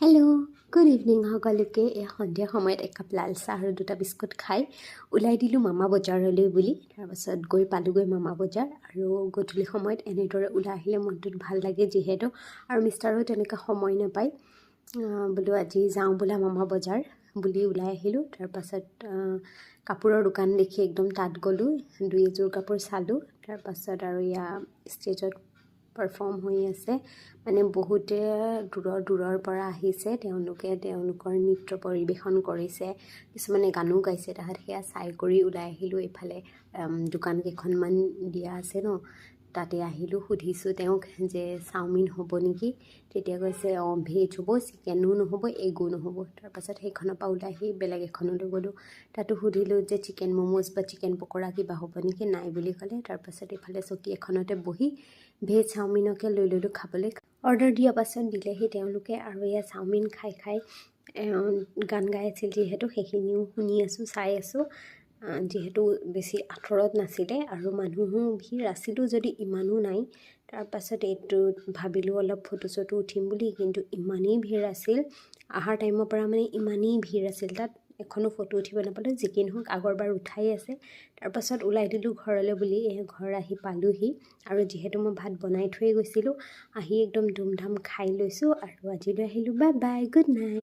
Hello' good evening সকলোকে। এই সন্ধিয়া সময়ত একাপ লাল চাহ আৰু 2টা বিস্কুট খাই ওলাই দিলোঁ মামা বজাৰলৈ বুলি। তাৰপাছত গৈ পালোঁগৈ মামা বজাৰ। আৰু গধূলি সময়ত এনেদৰে ওলাই আহিলে মনটোত ভাল লাগে যিহেতু, আৰু মিষ্টাৰেও তেনেকৈ সময় নাপায়। বোলো আজি যাওঁ বোলা মামা বজাৰ বুলি ওলাই আহিলোঁ। তাৰপাছত কাপোৰৰ দোকান দেখি একদম তাত গ'লোঁ, 2-এযোৰ কাপোৰ চালোঁ। তাৰপাছত আৰু ষ্টেজত পাৰফৰ্ম হৈ আছে, মানে বহুতে দূৰৰ পৰা আহিছে, তেওঁলোকে তেওঁলোকৰ নৃত্য পৰিৱেশন কৰিছে, কিছুমানে গানো গাইছে। তাহাঁত সেয়া চাই কৰি ওলাই আহিলোঁ। এইফালে দোকান কেইখনমান দিয়া আছে ন, তাতে আহিলোঁ। সুধিছোঁ তেওঁক যে চাওমিন হ'ব নেকি, তেতিয়া কৈছে ভেজ হ'ব, চিকেনো নহ'ব, এগো নহ'ব। তাৰপাছত সেইখনৰ পৰা ওলাই আহি বেলেগ এখনলৈ গ'লোঁ, তাতো সুধিলোঁ যে চিকেন ম'ম'জ বা চিকেন পকৰা কিবা হ'ব নেকি, নাই বুলি ক'লে। তাৰপাছত এইফালে চকী এখনতে বহি ভেজ চাওমিনকে লৈ ল'লোঁ খাবলৈ। অৰ্ডাৰ দিয়াৰ পাছত দিলেহি তেওঁলোকে, আৰু চাওমিন খাই গান গাই আছিল যিহেতু, সেইখিনিও শুনি আছোঁ, চাই আছোঁ। যিহেতু বেছি আঁতৰত নাছিলে আৰু মানুহো ভিৰ আছিলোঁ যদি ইমানো নাই। তাৰপাছত এইটোত ভাবিলোঁ অলপ ফটো চটো উঠিম বুলি, কিন্তু ইমানেই ভিৰ আছিল, অহাৰ টাইমৰ পৰা মানে ইমানেই ভিৰ আছিল, তাত এখনো ফটো উঠিব নাপালোঁ। যি কি নহওক আগৰবাৰ উঠাই আছে। তাৰপাছত ওলাই দিলোঁ ঘৰলৈ বুলি। ঘৰ আহি পালোঁহি, আৰু যিহেতু মই ভাত বনাই থৈয়ে গৈছিলোঁ, আহি একদম ধুমধাম খাই লৈছোঁ। আৰু আজিলৈ আহিলোঁ, বাই বাই, গুড নাইট।